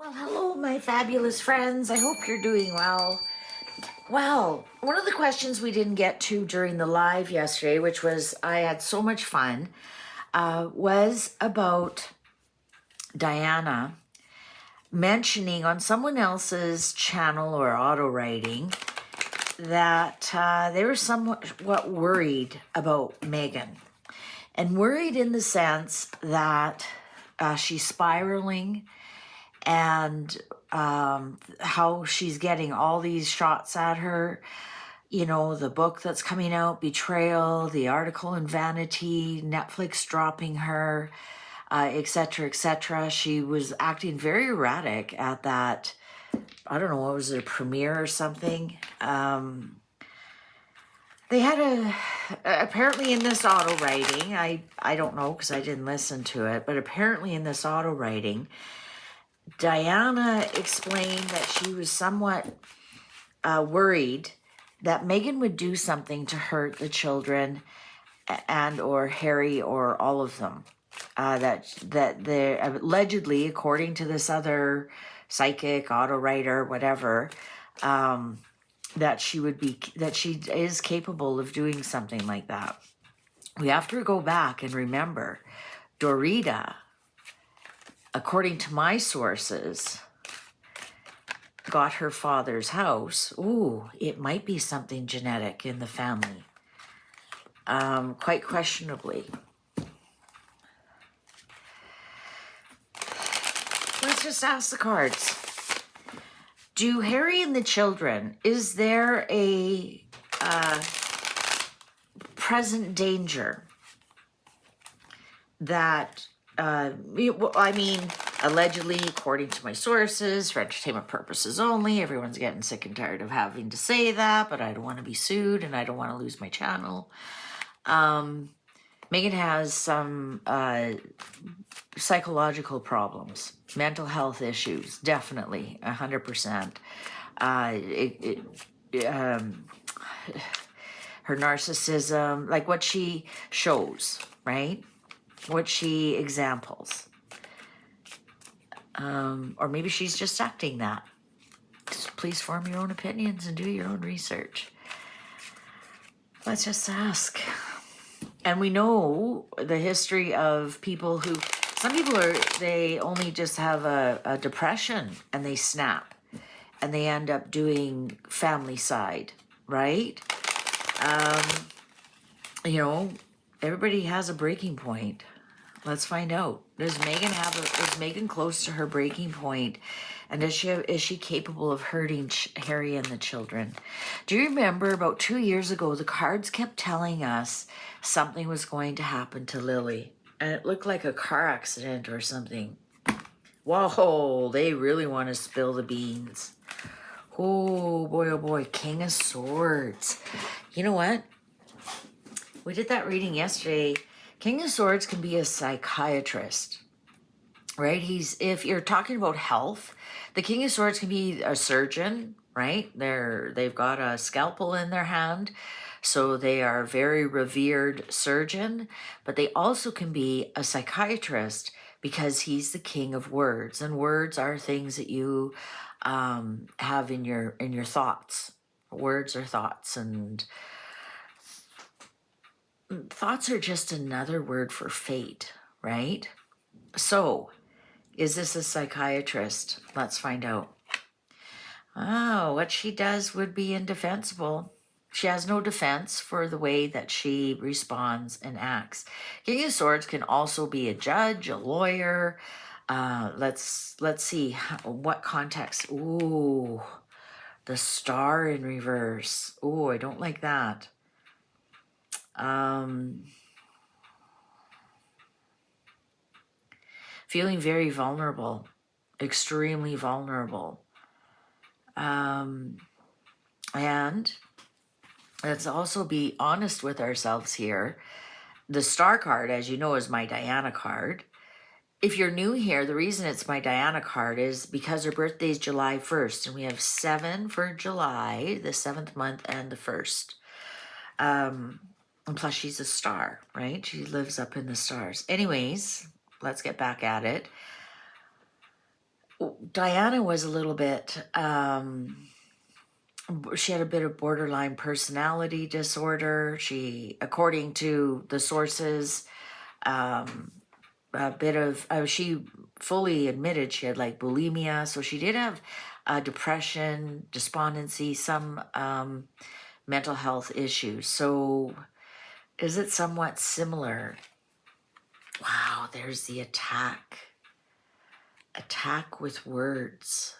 Well, hello, my fabulous friends. I hope you're doing well. Well, one of the questions we didn't get to during the live yesterday, which was I had so much fun, was about Diana mentioning on someone else's channel or auto writing that they were somewhat worried about Meghan. And worried in the sense that she's spiraling and how she's getting all these shots at her. You know, the book that's coming out, Betrayal, the article in Vanity, Netflix dropping her, etc., etc. She was acting very erratic at that, I don't know, what was it, a premiere or something? They had apparently in this auto writing, I don't know because I didn't listen to it, but apparently in this auto writing, Diana explained that she was somewhat worried that Meghan would do something to hurt the children and or Harry or all of them. That they allegedly, according to this other psychic, auto writer, whatever, that she is capable of doing something like that. We have to go back and remember Dorita, according to my sources, got her father's house. Ooh, it might be something genetic in the family. Quite questionably. Let's just ask the cards. Do Harry and the children, is there a present danger that, I mean, allegedly, according to my sources, for entertainment purposes only, everyone's getting sick and tired of having to say that, but I don't want to be sued and I don't want to lose my channel. Meghan has some psychological problems, mental health issues, definitely, 100%. Her narcissism, like what she shows, right? What she examples. Or maybe she's just acting that. Just please form your own opinions and do your own research. Let's just ask. And we know the history of people who, some people they only just have a depression and they snap and they end up doing family side, right? You know, everybody has a breaking point. Let's find out. Does Meghan close to her breaking point? And is she capable of hurting Harry and the children? Do you remember about 2 years ago, the cards kept telling us something was going to happen to Lily. And it looked like a car accident or something. Whoa, they really want to spill the beans. Oh boy, King of Swords. You know what? We did that reading yesterday. King of Swords can be a psychiatrist, right? If you're talking about health, the King of Swords can be a surgeon, right? They've got a scalpel in their hand, so they are a very revered surgeon, but they also can be a psychiatrist because he's the king of words, and words are things that you have in your thoughts. Words are thoughts, and thoughts are just another word for fate, right? So, is this a psychiatrist? Let's find out. Oh, what she does would be indefensible. She has no defense for the way that she responds and acts. King of Swords can also be a judge, a lawyer. Let's see what context. Ooh, the Star in reverse. Ooh, I don't like that. Feeling very vulnerable, extremely vulnerable. And let's also be honest with ourselves here. The Star card, as you know, is my Diana card. If you're new here, the reason it's my Diana card is because her birthday is July 1st, and we have 7 for July, the 7th month, and the 1st. And plus, she's a star, right? She lives up in the stars. Anyways, let's get back at it. Diana was a little bit, she had a bit of borderline personality disorder. She, according to the sources, a bit of, she fully admitted she had like bulimia. So she did have depression, despondency, some mental health issues. So is it somewhat similar? Wow, there's the attack. Attack with words.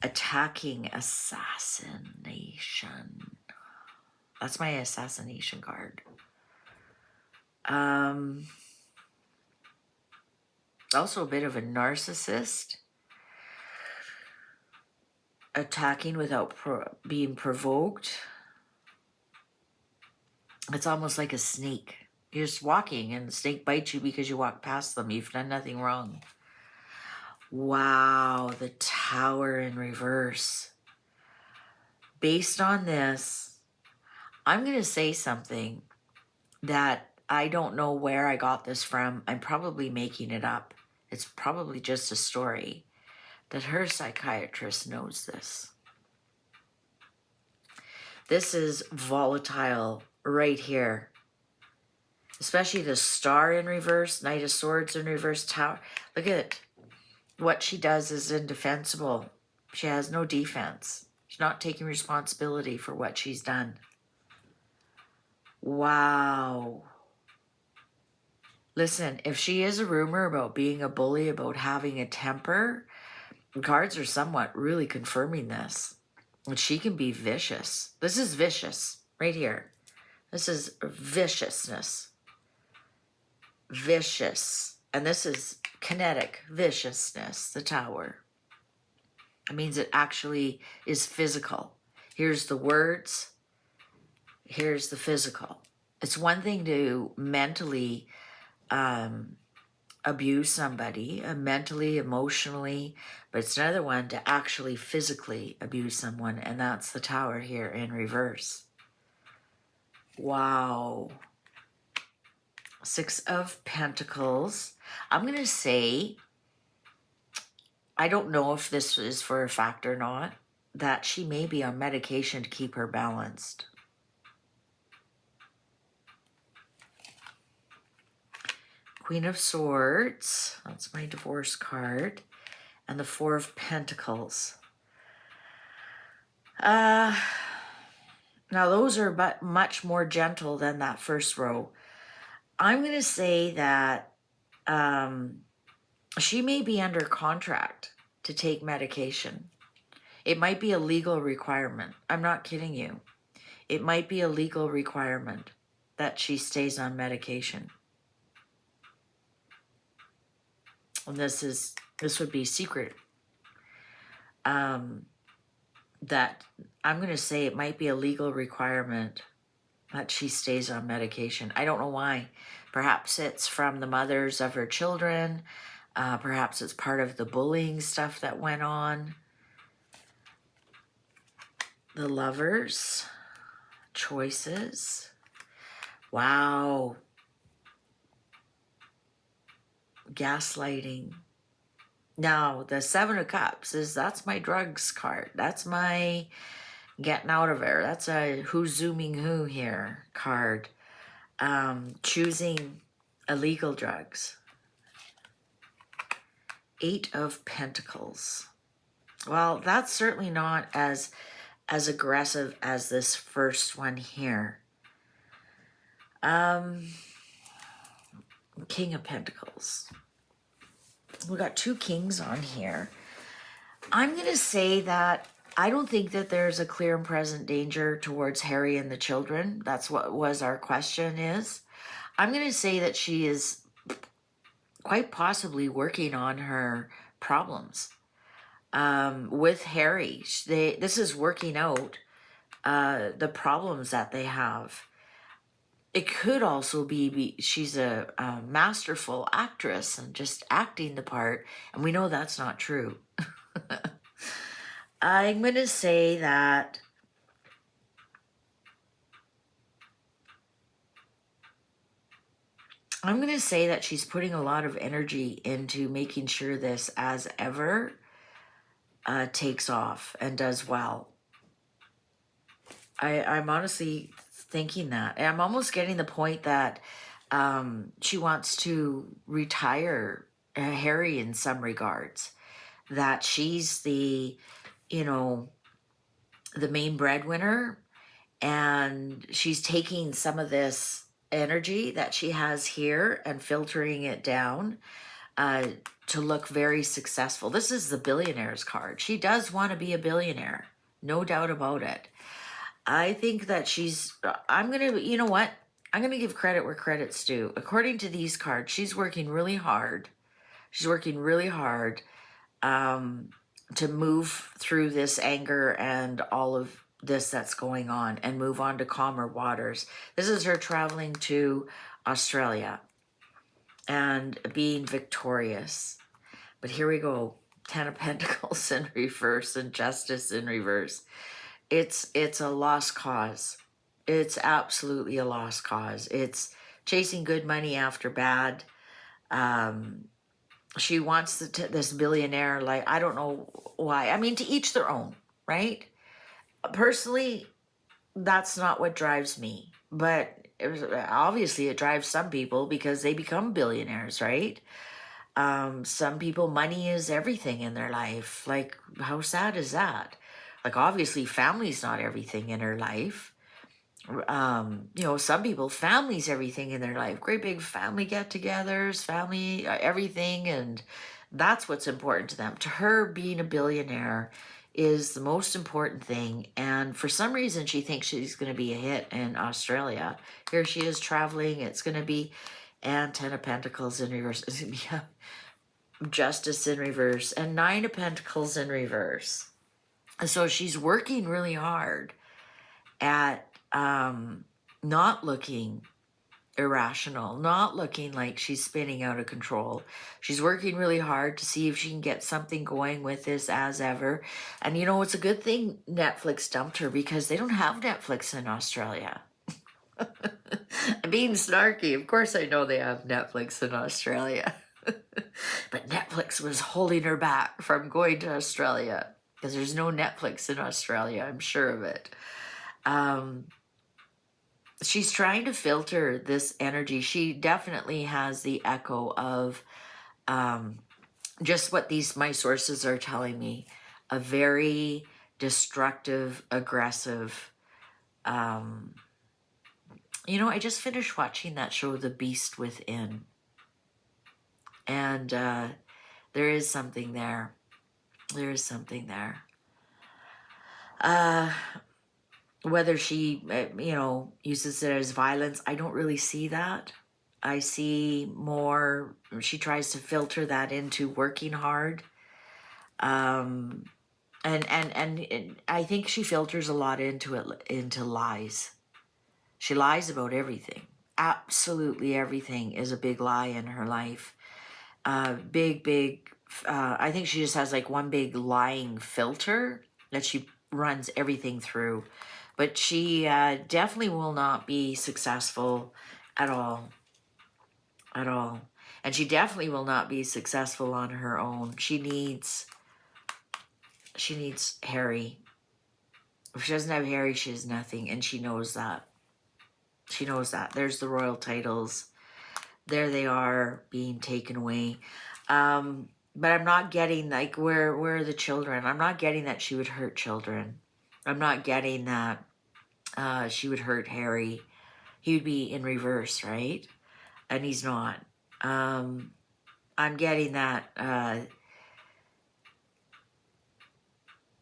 Attacking assassination. That's my assassination card. Also a bit of a narcissist. Attacking without being provoked. It's almost like a snake. You're just walking and the snake bites you because you walk past them. You've done nothing wrong. Wow, the Tower in reverse. Based on this, I'm going to say something that I don't know where I got this from. I'm probably making it up. It's probably just a story that her psychiatrist knows this. This is volatile right here. Especially the Star in reverse, Knight of Swords in reverse, Tower. Look at it. What she does is indefensible. She has no defense. She's not taking responsibility for what she's done. Wow. Listen, if she is a rumor about being a bully, about having a temper, cards are somewhat really confirming this. And she can be vicious. This is vicious right here. This is viciousness. Vicious. And this is kinetic viciousness, the Tower. It means it actually is physical. Here's the words. Here's the physical. It's one thing to mentally abuse somebody, mentally, emotionally, but it's another one to actually physically abuse someone, and that's the Tower here in reverse. Wow. Six of Pentacles. I'm going to say, I don't know if this is for a fact or not, that she may be on medication to keep her balanced. Queen of Swords. That's my divorce card. And the Four of Pentacles. Now those are much more gentle than that first row. I'm going to say that she may be under contract to take medication. It might be a legal requirement. I'm not kidding you. It might be a legal requirement that she stays on medication. And this would be secret. That I'm going to say it might be a legal requirement that she stays on medication. I don't know why. Perhaps it's from the mothers of her children. Perhaps it's part of the bullying stuff that went on. The Lovers. Choices. Wow. Gaslighting. Now, the Seven of Cups that's my drugs card. That's my getting out of there. That's a who's zooming who here card. Choosing illegal drugs. Eight of Pentacles. Well, that's certainly not as aggressive as this first one here. King of Pentacles. We got two kings on here. I'm going to say that I don't think that there's a clear and present danger towards Harry and the children. That's what was our question is. I'm going to say that she is quite possibly working on her problems with Harry. This is working out the problems that they have. It could also be she's a masterful actress and just acting the part, and we know that's not true. I'm going to say that she's putting a lot of energy into making sure this as ever takes off and does well. I'm honestly thinking that. And I'm almost getting the point that she wants to retire Harry in some regards. That she's the, you know, the main breadwinner, and she's taking some of this energy that she has here and filtering it down to look very successful. This is the billionaire's card. She does want to be a billionaire, no doubt about it. I think that I'm going to, you know what? I'm going to give credit where credit's due. According to these cards, she's working really hard. She's working really hard to move through this anger and all of this that's going on and move on to calmer waters. This is her traveling to Australia and being victorious. But here we go. 10 of Pentacles in reverse and Justice in reverse. It's a lost cause. It's absolutely a lost cause. It's chasing good money after bad. She wants this billionaire, like, I don't know why. I mean, to each their own, right? Personally, that's not what drives me. But obviously it drives some people because they become billionaires, right? Some people, money is everything in their life. Like, how sad is that? Like, obviously, family's not everything in her life. You know, some people, family's everything in their life. Great big family get-togethers, family, everything, and that's what's important to them. To her, being a billionaire is the most important thing, and for some reason, she thinks she's going to be a hit in Australia. Here she is traveling. It's going to be, and 10 of Pentacles in reverse. It's going to be Justice in reverse, and 9 of Pentacles in reverse. So she's working really hard at not looking irrational, not looking like she's spinning out of control. She's working really hard to see if she can get something going with this as ever. And you know, it's a good thing Netflix dumped her, because they don't have Netflix in Australia. I'm being snarky. Of course I know they have Netflix in Australia. But Netflix was holding her back from going to Australia, because there's no Netflix in Australia, I'm sure of it. She's trying to filter this energy. She definitely has the echo of just what my sources are telling me. A very destructive, aggressive, you know, I just finished watching that show, The Beast Within. And there is something there. There is something there. Whether she, you know, uses it as violence, I don't really see that. I see more, she tries to filter that into working hard. And I think she filters a lot into lies. She lies about everything. Absolutely everything is a big lie in her life. Big, I think she just has like one big lying filter that she runs everything through. But she definitely will not be successful at all. At all. And she definitely will not be successful on her own. She needs Harry. If she doesn't have Harry, she has nothing. And she knows that. She knows that. There's the royal titles. There they are, being taken away. But I'm not getting, like, where are the children? I'm not getting that she would hurt children. I'm not getting that she would hurt Harry. He would be in reverse, right? And he's not. I'm getting that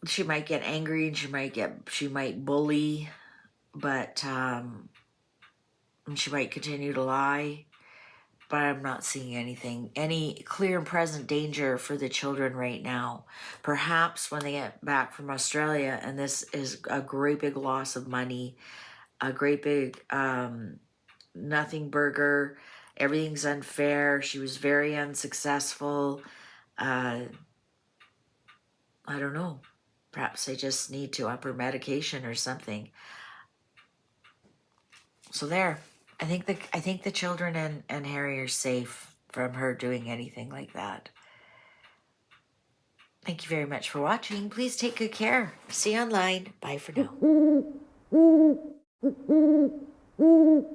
she might get angry and she might bully, but she might continue to lie. But I'm not seeing any clear and present danger for the children right now. Perhaps when they get back from Australia, and this is a great big loss of money, a great big nothing burger, everything's unfair, she was very unsuccessful. I don't know. Perhaps they just need to up her medication or something. So there. I think the children and Harry are safe from her doing anything like that. Thank you very much for watching. Please take good care. See you online. Bye for now.